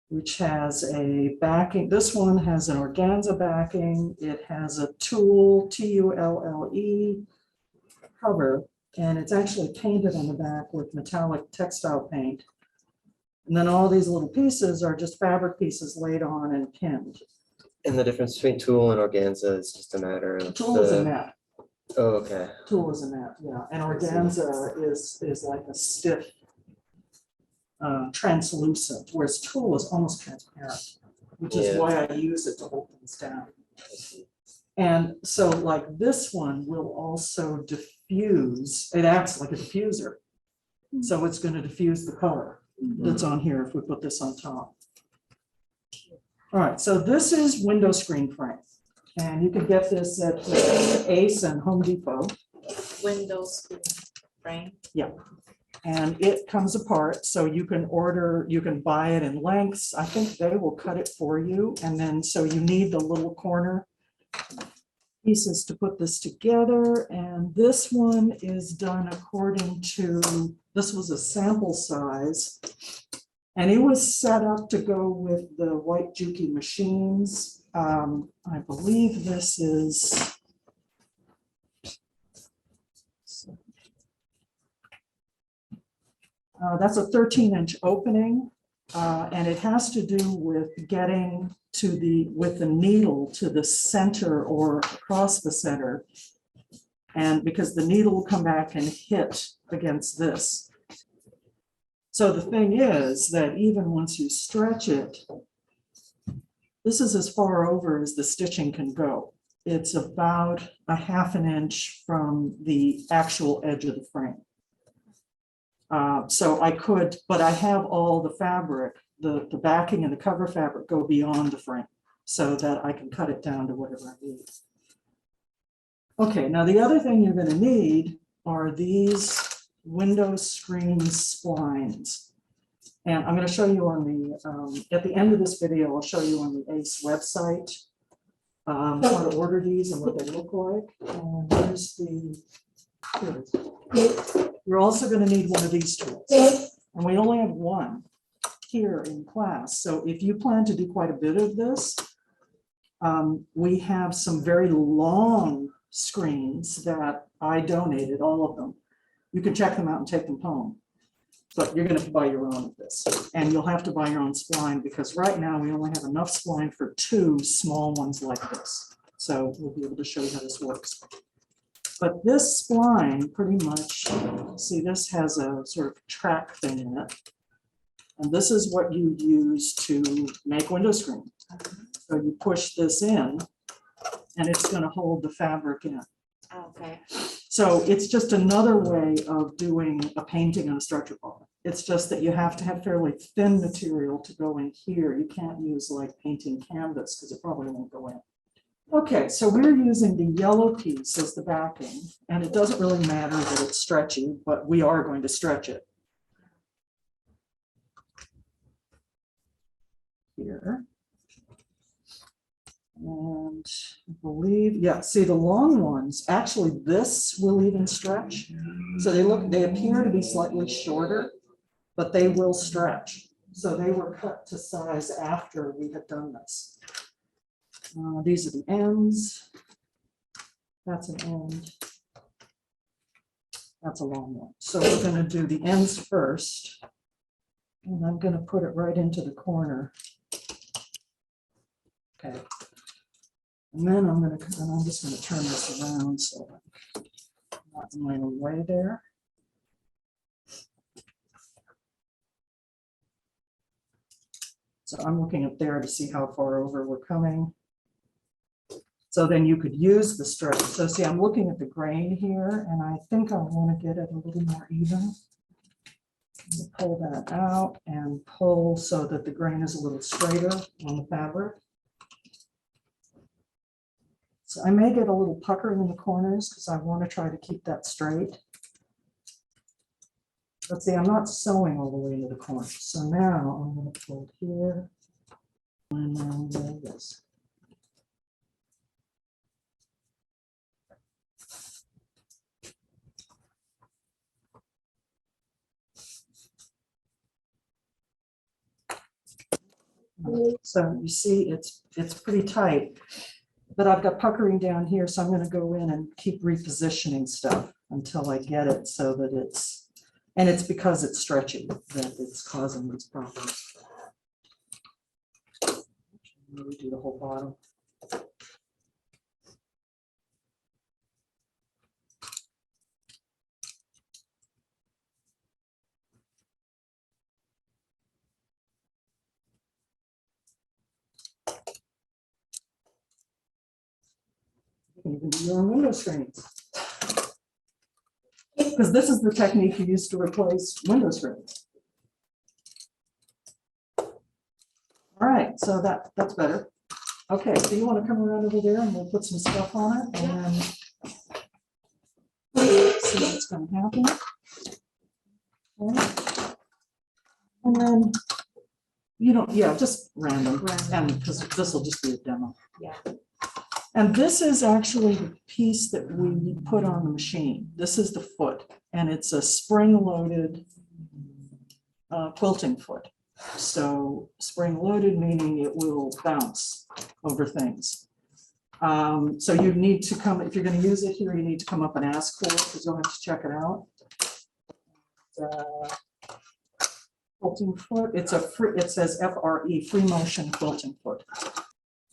which has a backing. This one has an organza backing. It has a tulle, Tulle cover, and it's actually painted on the back with metallic textile paint. And then all these little pieces are just fabric pieces laid on and pinned. And the difference between tulle and organza is just a matter of Tulle is a net. Oh, okay. Tulle is a net, yeah. And organza is like a stiff, translucent, whereas tulle is almost transparent, which is why I use it to hold things down. And so like this one will also diffuse, it acts like a diffuser. So it's going to diffuse the color that's on here if we put this on top. All right, so this is window screen frame. And you can get this at Ace and Home Depot. Window screen frame. Yeah. And it comes apart, so you can order, you can buy it in lengths. I think they will cut it for you. And then, so you need the little corner pieces to put this together. And this one is done according to, this was a sample size. And it was set up to go with the white Juki machines. I believe this is, that's a 13-inch opening, and it has to do with getting to with the needle to the center or across the center. And because the needle will come back and hit against this. So the thing is that even once you stretch it, this is as far over as the stitching can go. It's about a ½ inch from the actual edge of the frame. So I could, but I have all the fabric, the backing and the cover fabric go beyond the frame so that I can cut it down to whatever I need. Okay, now the other thing you're going to need are these window screen splines. And I'm going to show you on the, at the end of this video, I'll show you on the Ace website how to order these and what they look like. And here's the, here it is. You're also going to need one of these tools. And we only have one here in class. So if you plan to do quite a bit of this, we have some very long screens that I donated, all of them. You can check them out and take them home. But you're going to have to buy your own of this. And you'll have to buy your own spline because right now we only have enough spline for 2 small ones like this. So we'll be able to show you how this works. But this spline pretty much, see, this has a sort of track thing in it. And this is what you use to make window screen. So you push this in and it's going to hold the fabric in. Okay. So it's just another way of doing a painting on a stretcher bar. It's just that you have to have fairly thin material to go in here. You can't use like painting canvas because it probably won't go in. Okay, so we're using the yellow piece as the backing, and it doesn't really matter that it's stretchy, but we are going to stretch it. Here. And I believe, yeah, see the long ones, actually this will even stretch. So they appear to be slightly shorter, but they will stretch. So they were cut to size after we had done this. These are the ends. That's an end. That's a long one. So we're going to do the ends first. And I'm going to put it right into the corner. Okay. And then I'm just going to turn this around so I'm not in my own way there. So I'm looking up there to see how far over we're coming. So then you could use the stretch. So see, I'm looking at the grain here, and I think I want to get it a little more even. Pull that out and pull so that the grain is a little straighter on the fabric. So I may get a little puckering in the corners because I want to try to keep that straight. But see, I'm not sewing all the way into the corners. So now I'm going to fold here and then like this. So you see, it's pretty tight. But I've got puckering down here, so I'm gonna go in and keep repositioning stuff until I get it so that and it's because it's stretchy that it's causing these problems. Maybe do the whole bottom. You can even do your own window screens. Because this is the technique you use to replace window screens. All right, so that's better. Okay, so you want to come around over there and we'll put some stuff on it and see what's going to happen. Okay. And then, yeah, just random, and because this will just be a demo. Yeah. And this is actually the piece that we put on the machine. This is the foot, and it's a spring-loaded quilting foot. So spring-loaded meaning it will bounce over things. So you need to come, if you're going to use it here, you need to come up and ask for it because you'll have to check it out. Quilting foot. It says FRE, free motion quilting foot.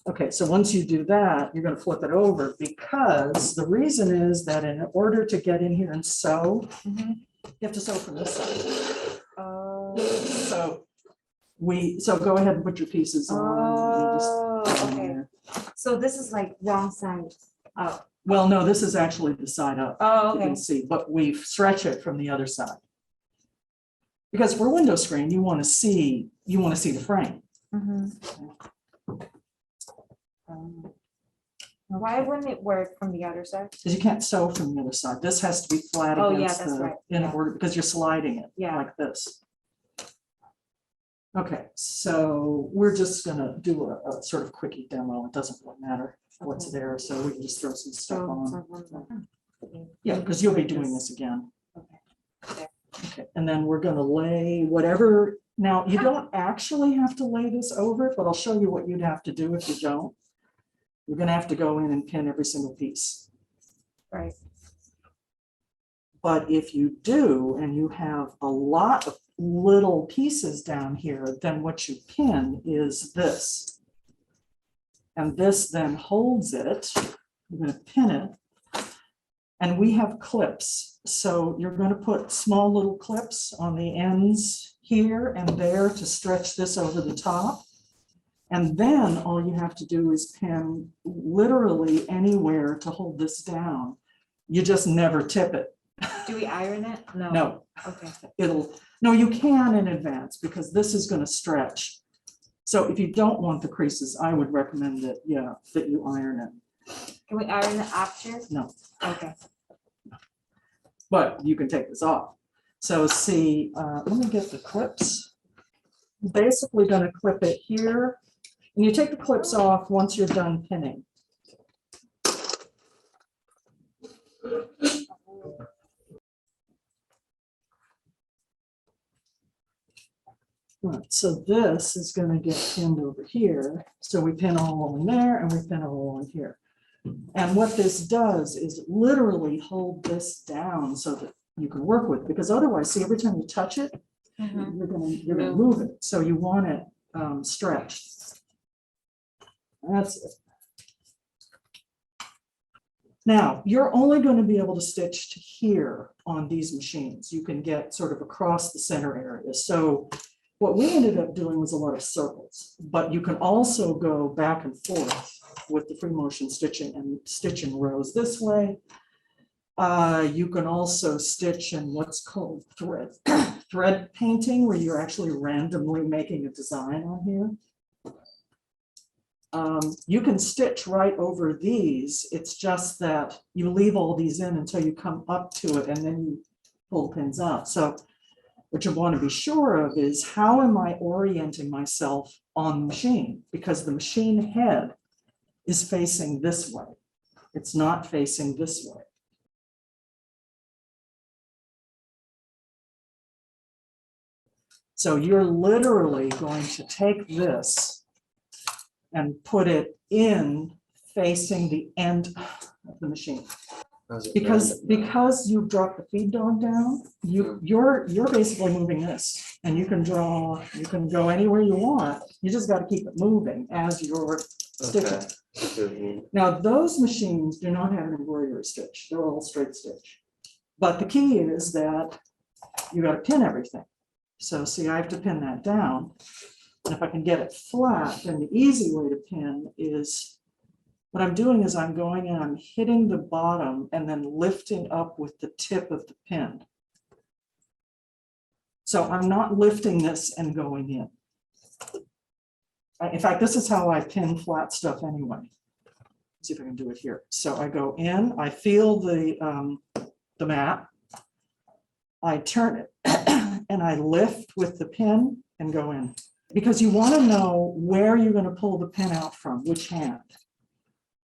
Okay, so once you do that, you're going to flip it over because the reason is that in order to get in here and sew, you have to sew from this side. So go ahead and put your pieces on. Okay. So this is like wrong side up. Well, no, this is actually the side up. Oh, You okay. can see, but we stretch it from the other side. Because for window screen, you want to see the frame. Why wouldn't it work from the other side? Because you can't sew from the other side. This has to be flat Oh, yeah, against that's right. in Yeah. order, because you're sliding it Yeah. like this. Okay, so we're just gonna do a sort of quickie demo. It doesn't really matter what's Okay. there, so we can just throw some stuff So, on. Yeah, because you'll be doing this again. Okay. Okay, and then we're gonna lay whatever, now you don't actually have to lay this over it, but I'll show you what you'd have to do if you don't. You're gonna have to go in and pin every single piece. Right. But if you do, and you have a lot of little pieces down here, then what you pin is this. And this then holds it. You're gonna pin it. And we have clips. So you're gonna put small little clips on the ends here and there to stretch this over the top. And then all you have to do is pin literally anywhere to hold this down. You just never tip it. Do we iron it? No. No, Okay. no, you can in advance because this is going to stretch. So if you don't want the creases, I would recommend that, that you iron it. Can we iron it after? No, Okay. but you can take this off. So see, let me get the clips. Basically going to clip it here. And you take the clips off once you're done pinning. Right, so this is going to get pinned over here. So we pin all in there and we pin all in here. And what this does is literally hold this down so that you can work with it. Because otherwise, see, every time you touch it, you're gonna move it. So you want it stretched. That's it. Now, you're only going to be able to stitch to here on these machines. You can get sort of across the center area. So what we ended up doing was a lot of circles, but you can also go back and forth with the free motion stitching and stitch in rows this way. You can also stitch in what's called thread painting, where you're actually randomly making a design on here. You can stitch right over these. It's just that you leave all these in until you come up to it and then you pull pins out. So what you want to be sure of is, how am I orienting myself on the machine? Because the machine head is facing this way. It's not facing this way. So you're literally going to take this and put it in facing the end of the machine. How's it Because, random? because you've dropped the feed dog down, you're basically moving this, and you can draw, you can go anywhere you want. You just gotta keep it moving as you're stitching. Okay. I see what you mean. Now, those machines do not have an embroidery stitch, they're all straight stitch. But the key is that you gotta pin everything. So see, I have to pin that down. And if I can get it flat, then the easy way to pin is, what I'm doing is I'm going and I'm hitting the bottom and then lifting up with the tip of the pin. So I'm not lifting this and going in. In fact, this is how I pin flat stuff anyway. Let's see if I can do it here. So I go in, I feel the mat, I turn it and I lift with the pin and go in. Because you want to know where you're going to pull the pin out from, which hand.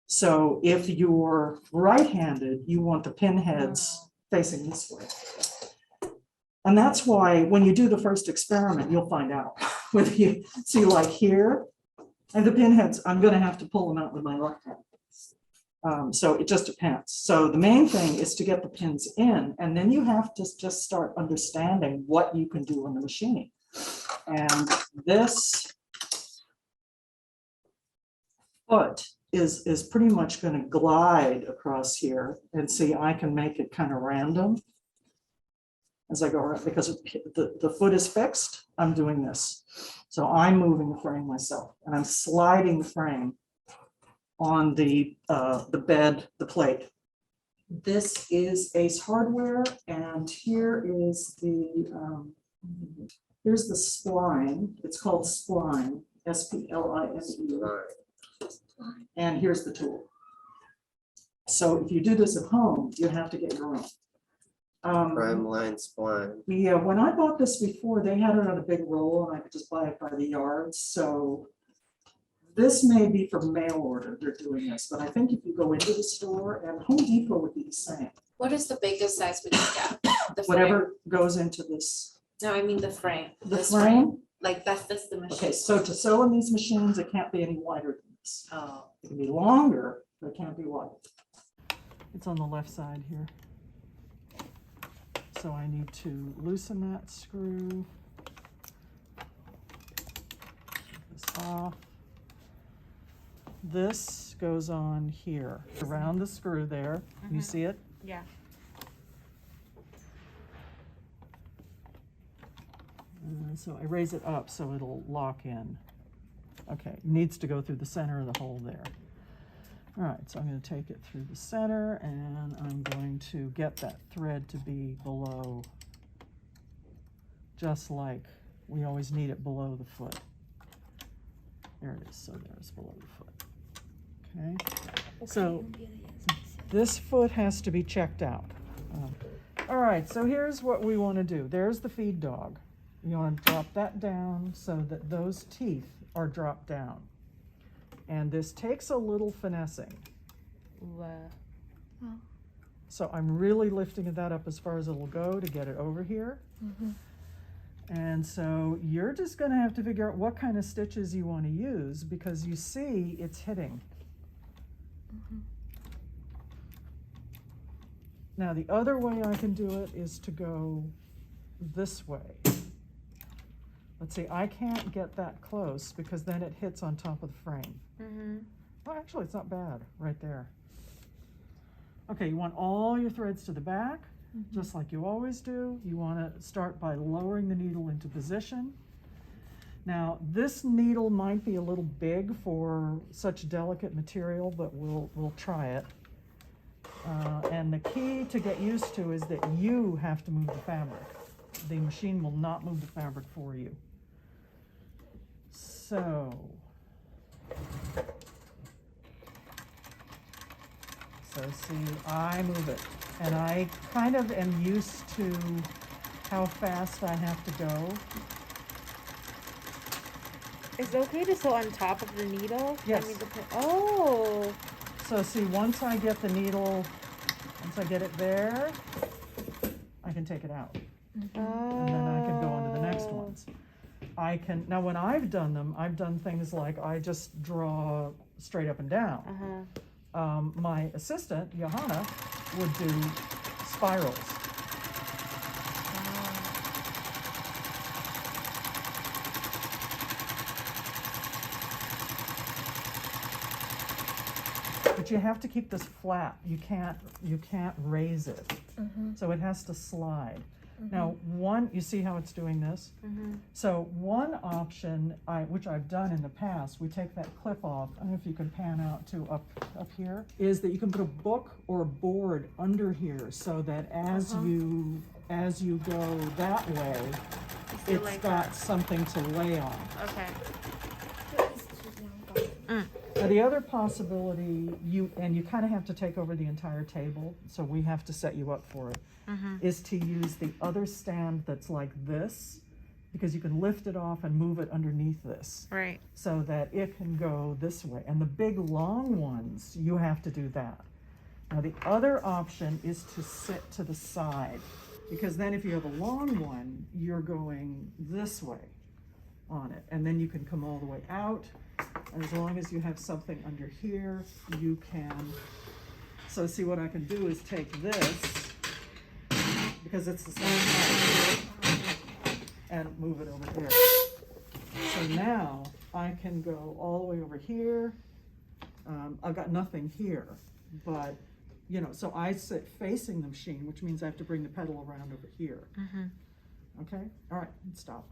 So if you're right-handed, you want the pin heads facing this way. And that's why when you do the first experiment, you'll find out. Whether you see like here, and the pin heads, I'm going to have to pull them out with my left hand. So it just depends. So the main thing is to get the pins in, and then you have to just start understanding what you can do on the machine. And this foot is pretty much going to glide across here, and see, I can make it kind of random as I go around, because the foot is fixed. I'm doing this. So I'm moving the frame myself, and I'm sliding the frame on the bed, the plate. This is Ace Hardware, and here is the, here's the spline. It's called spline, S-P-L-I-N-E. And here's the tool. So if you do this at home, you have to get your own. Prime line spline. Yeah, when I bought this before, they had it on a big roll and I could just buy it by the yard. So this may be for mail order, they're doing this, but I think if you go into the store, and Home Depot would be the same. What is the biggest size we can get? The frame? Whatever goes into this. No, I mean the frame. The This frame? Like that's the machine. Okay, so to sew in these machines, it can't be any wider than this. Oh, It can be longer, but it can't be wider. It's on the left side here. So I need to loosen that screw. Take this off. This goes on here, around the screw there. You see it? Yeah. So I raise it up so it'll lock in. Okay, it needs to go through the center of the hole there. All right, so I'm going to take it through the center, and I'm going to get that thread to be below, just like we always need it below the foot. There it is, so there's below the foot. Okay, so this foot has to be checked out. All right, so here's what we want to do. There's the feed dog. You want to drop that down so that those teeth are dropped down. And this takes a little finessing. So I'm really lifting that up as far as it'll go to get it over here. And so you're just going to have to figure out what kind of stitches you want to use, because you see it's hitting. Now the other way I can do it is to go this way. Let's see, I can't get that close because then it hits on top of the frame. Well, actually, it's not bad right there. Okay, you want all your threads to the back, just like you always do. You want to start by lowering the needle into position. Now, this needle might be a little big for such delicate material, but we'll try it. And the key to get used to is that you have to move the fabric. The machine will not move the fabric for you. So, see, I move it, and I kind of am used to how fast I have to go. Is it okay to sew on top of the needle? Yes. Oh. So see, once I get the needle, once I get it there, I can take it out. And then I can go on to the next ones. I can, now when I've done them, I've done things like I just draw straight up and down. My assistant, Johanna, would do spirals. But you have to keep this flat. You can't raise it. So it has to slide. Now, you see how it's doing this? So one option, which I've done in the past, we take that clip off, I don't know if you can pan out to up here, is that you can put a book or a board under here so that as you go that way, it's got something to lay on. Okay. Now, the other possibility, you kind of have to take over the entire table, so we have to set you up for it, is to use the other stand that's like this, because you can lift it off and move it underneath this. Right. So that it can go this way. And the big long ones, you have to do that. Now, the other option is to sit to the side, because then if you have a long one, you're going this way on it, and then you can come all the way out. And as long as you have something under here, you can, so see what I can do is take this, because it's the same height, and move it over here. So now I can go all the way over here. I've got nothing here, but, so I sit facing the machine, which means I have to bring the pedal around over here. Okay, all right, stop.